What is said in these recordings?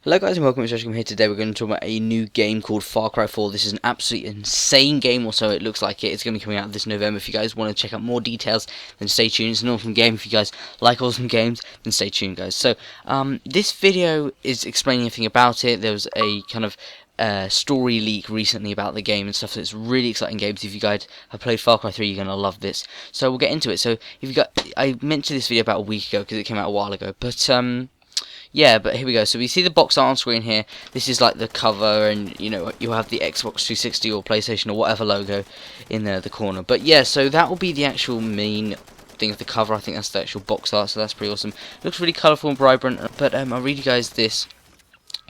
Hello guys and welcome to Josh. Here today. We're going to talk about a new game called Far Cry 4. This is an absolutely insane game, or so it looks like it. It's going to be coming out this November. If you guys want to check out more details, then stay tuned. It's an awesome game. If you guys like awesome games, then stay tuned, guys. So, this video is explaining everything about it. There was a kind of story leak recently about the game and stuff. So it's really exciting games. If you guys have played Far Cry 3, you're going to love this. So we'll get into it. So if you got, I mentioned this video about a week ago because it came out a while ago, but yeah, but here we go. So we see the box art on screen here. This is like the cover, and you know you'll have the Xbox 360 or PlayStation or whatever logo in the corner. But yeah, so that will be the actual main thing of the cover. I think that's the actual box art, so that's pretty awesome. It looks really colourful and vibrant. But I'll read you guys this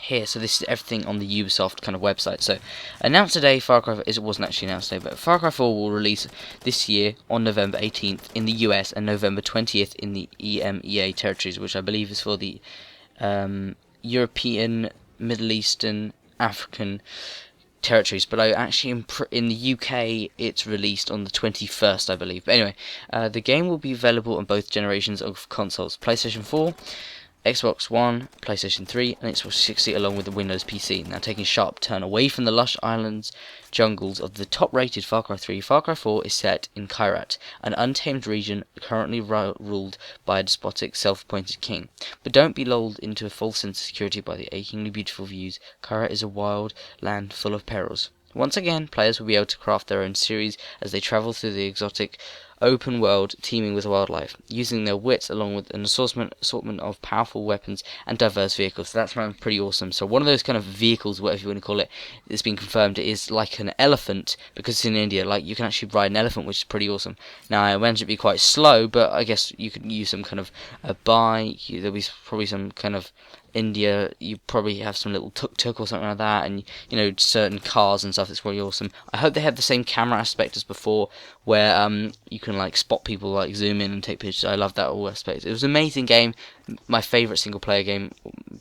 here. So this is everything on the Ubisoft kind of website. So announced today, Far Cry it wasn't actually announced today, but Far Cry 4 will release this year on November 18th in the US and November 20th in the EMEA territories, which I believe is for the European, Middle Eastern, African territories, but I actually in the UK it's released on the 21st, I believe. But anyway, the game will be available on both generations of consoles: PlayStation 4, Xbox One, PlayStation 3, and Xbox 360, along with the Windows PC. Now, taking a sharp turn away from the lush islands, jungles of the top-rated Far Cry 3, Far Cry 4 is set in Kyrat, an untamed region currently ruled by a despotic, self-appointed king. But don't be lulled into a false sense of security by the achingly beautiful views. Kyrat is a wild land full of perils. Once again, players will be able to craft their own series as they travel through the exotic open world teeming with wildlife, using their wits along with an assortment of powerful weapons and diverse vehicles. So that's pretty awesome. So one of those kind of vehicles, whatever you want to call it, that's been confirmed is like an elephant, because it's in India. Like, you can actually ride an elephant, which is pretty awesome. Now, I imagine it'd be quite slow, but I guess you could use some kind of a bike. There'll be probably some kind of India, you probably have some little tuk-tuk or something like that, and you know, certain cars and stuff. It's really awesome. I hope they have the same camera aspect as before, where you can like spot people, like zoom in and take pictures. I love that whole aspect. It was an amazing game, my favourite single player game,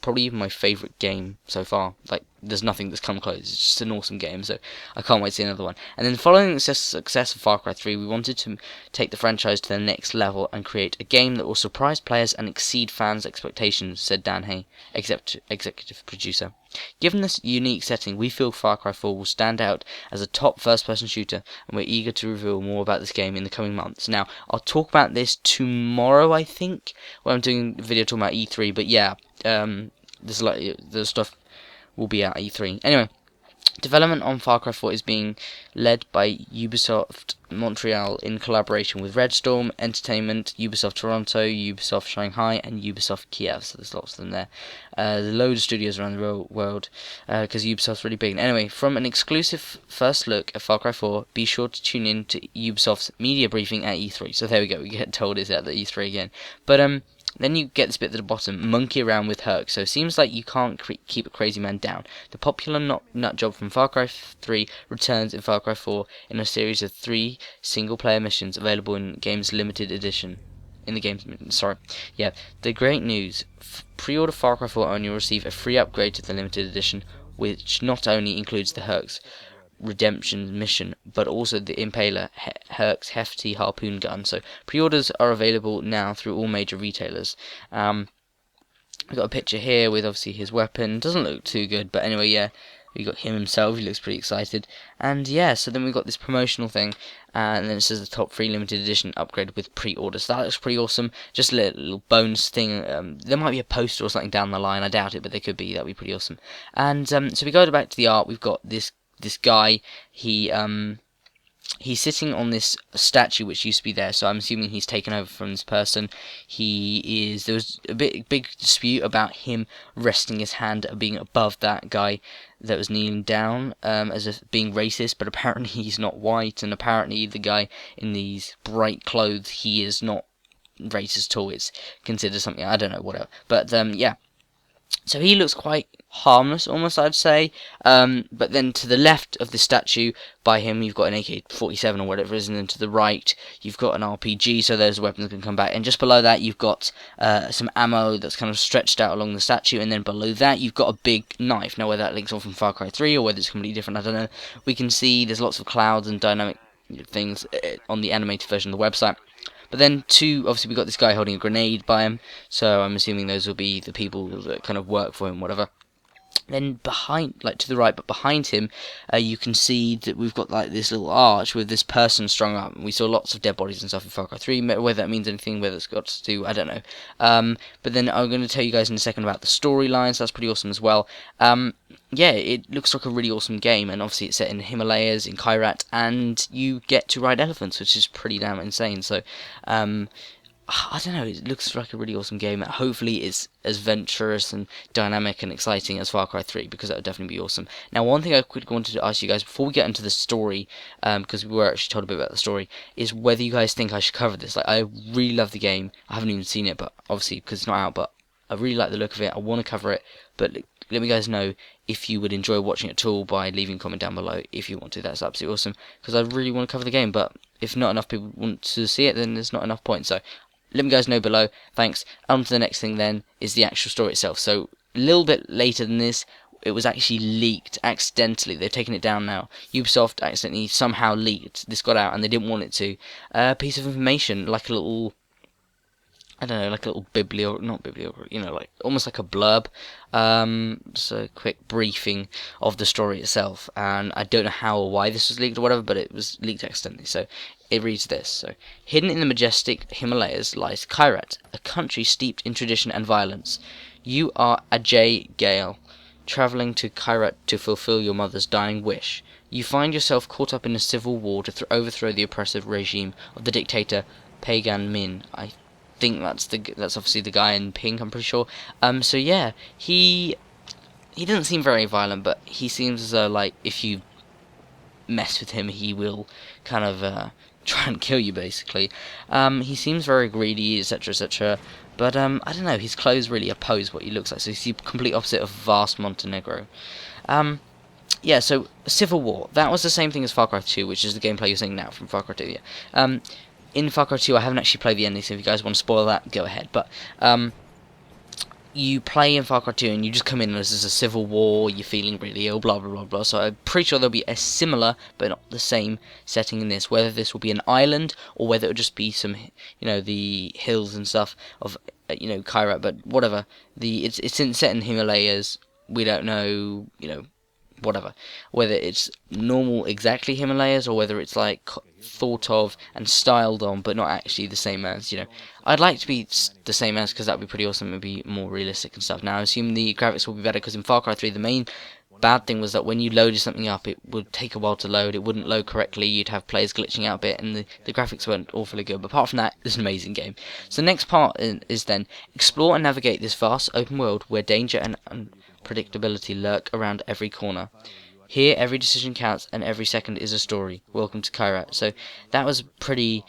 probably even my favourite game so far. Like, there's nothing that's come close. It's just an awesome game, so I can't wait to see another one. And then following the success of Far Cry 3, we wanted to take the franchise to the next level and create a game that will surprise players and exceed fans' expectations, said Dan Hay, executive producer. Given this unique setting, we feel Far Cry 4 will stand out as a top first-person shooter, and we're eager to reveal more about this game in the coming months. Now, I'll talk about this tomorrow, I think, when I'm doing a video talking about E3, but yeah, the stuff will be at E3. Anyway, development on Far Cry 4 is being led by Ubisoft Montreal in collaboration with Red Storm Entertainment, Ubisoft Toronto, Ubisoft Shanghai, and Ubisoft Kiev. So there's lots of them there. There's a load of studios around the world because Ubisoft's really big. Anyway, from an exclusive first look at Far Cry 4, be sure to tune in to Ubisoft's media briefing at E3. So there we go. We get told it's at the E3 again. But then you get this bit at the bottom, monkey around with Herc. So it seems like you can't keep a crazy man down. The popular nut job from Far Cry 3 returns in Far Cry 4 in a series of 3 single-player missions available in game's limited edition. The great news: pre-order Far Cry 4 and you'll receive a free upgrade to the limited edition, which not only includes the Herc's redemption mission, but also the Impaler, Herc's hefty harpoon gun. So pre-orders are available now through all major retailers. We've got a picture here with obviously his weapon. Doesn't look too good, but anyway, yeah, we got him himself. He looks pretty excited. And yeah, so then we've got this promotional thing, and then it says the top free limited edition upgrade with pre-orders. So that looks pretty awesome. Just a little bonus thing. There might be a poster or something down the line. I doubt it, but there could be. That'd be pretty awesome. And so we go back to the art. We've got this guy. He's sitting on this statue which used to be there, so I'm assuming he's taken over from this person. There was a big dispute about him resting his hand being above that guy that was kneeling down, as if being racist, but apparently he's not white, and apparently the guy in these bright clothes, he is not racist at all. It's considered something, I don't know, whatever. But yeah. So he looks quite harmless, almost, I'd say. But then to the left of the statue by him, you've got an AK-47 or whatever it is, and then to the right, you've got an RPG, so those weapons can come back. And just below that, you've got some ammo that's kind of stretched out along the statue, and then below that, you've got a big knife. Now, whether that links on from Far Cry 3 or whether it's completely different, I don't know. We can see there's lots of clouds and dynamic things on the animated version of the website. But then obviously we got this guy holding a grenade by him, so I'm assuming those will be the people that kind of work for him, whatever. Then behind, like to the right, but behind him, you can see that we've got like this little arch with this person strung up. We saw lots of dead bodies and stuff in Far Cry 3. Whether that means anything, whether it's got to do, I don't know. But then I'm going to tell you guys in a second about the storyline, so that's pretty awesome as well. Yeah, it looks like a really awesome game, and obviously it's set in the Himalayas, in Kyrat, and you get to ride elephants, which is pretty damn insane. So, I don't know, it looks like a really awesome game. Hopefully it's as venturous and dynamic and exciting as Far Cry 3, because that would definitely be awesome. Now, one thing I quickly wanted to ask you guys before we get into the story, because we were actually told a bit about the story, is whether you guys think I should cover this. Like, I really love the game. I haven't even seen it, but obviously because it's not out, but I really like the look of it. I want to cover it, but let me guys know if you would enjoy watching it at all by leaving a comment down below if you want to. That's absolutely awesome, because I really want to cover the game, but if not enough people want to see it, then there's not enough point. So let me guys know below. Thanks. On to the next thing then is the actual story itself. So a little bit later than this, it was actually leaked accidentally. They've taken it down now. Ubisoft accidentally somehow leaked. This got out and they didn't want it to. A piece of information, like a little, I don't know, like a little not bibliography, you know, like almost like a blurb. Just a quick briefing of the story itself. And I don't know how or why this was leaked or whatever, but it was leaked accidentally. So it reads this. So, hidden in the majestic Himalayas lies Kyrat, a country steeped in tradition and violence. You are Ajay Gale, travelling to Kyrat to fulfill your mother's dying wish. You find yourself caught up in a civil war to overthrow the oppressive regime of the dictator Pagan Min. I think that's obviously the guy in pink, I'm pretty sure. So yeah, he doesn't seem very violent, but he seems as though, like, if you mess with him, he will kind of try and kill you, basically. He seems very greedy, etc, etc, but I don't know, his clothes really oppose what he looks like, so he's the complete opposite of Vast Montenegro. Yeah, so Civil War, that was the same thing as Far Cry 2, which is the gameplay you're seeing now from Far Cry 2, yeah. In Far Cry 2, I haven't actually played the ending, so if you guys want to spoil that, go ahead. But you play in Far Cry 2 and you just come in as there's a civil war, you're feeling really ill, blah blah blah blah. So I'm pretty sure there'll be a similar but not the same setting in this. Whether this will be an island or whether it'll just be some, you know, the hills and stuff of, you know, Kyrat, but whatever. It's set in Himalayas. We don't know, you know, whatever, whether it's normal exactly Himalayas or whether it's like thought of and styled on but not actually the same as, you know. I'd like to be the same as, because that would be pretty awesome. It would be more realistic and stuff. Now I assume the graphics will be better, because in Far Cry 3 the main bad thing was that when you loaded something up, it would take a while to load, it wouldn't load correctly, you'd have players glitching out a bit, and the graphics weren't awfully good. But apart from that, it's an amazing game. So the next part is then explore and navigate this vast open world where danger and unpredictability lurk around every corner. Here, every decision counts, and every second is a story. Welcome to Kyrat. So that was pretty,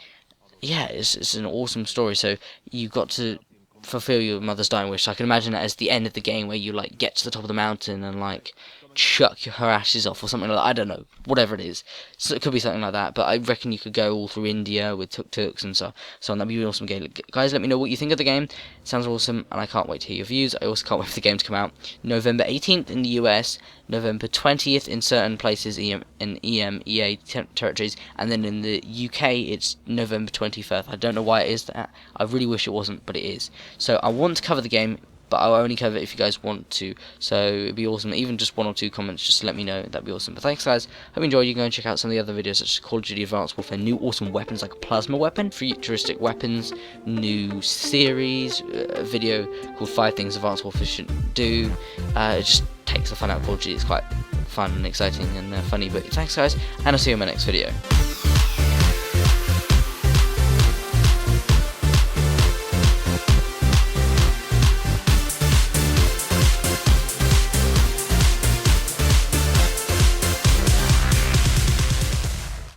yeah, it's an awesome story. So you got to fulfill your mother's dying wish. So I can imagine that as the end of the game, where you like get to the top of the mountain and like chuck her ashes off or something like that. I don't know, whatever it is. So it could be something like that, but I reckon you could go all through India with tuk-tuks and so on. That'd be an awesome game. Guys, let me know what you think of the game. It sounds awesome, and I can't wait to hear your views. I also can't wait for the game to come out. November 18th in the US, November 20th in certain places in EMEA territories, and then in the UK it's November 21st. I don't know why it is that. I really wish it wasn't, but it is. So I want to cover the game, but I'll only cover it if you guys want to. So it'd be awesome, even just 1 or 2 comments, just to let me know. That'd be awesome. But thanks, guys. Hope you enjoyed. You can go and check out some of the other videos, such as Call of Duty Advanced Warfare, new awesome weapons like a plasma weapon, futuristic weapons, new series, a video called 5 Things Advanced Warfare Shouldn't Do. It just takes the fun out of Call of Duty. It's quite fun and exciting and funny. But thanks, guys, and I'll see you in my next video.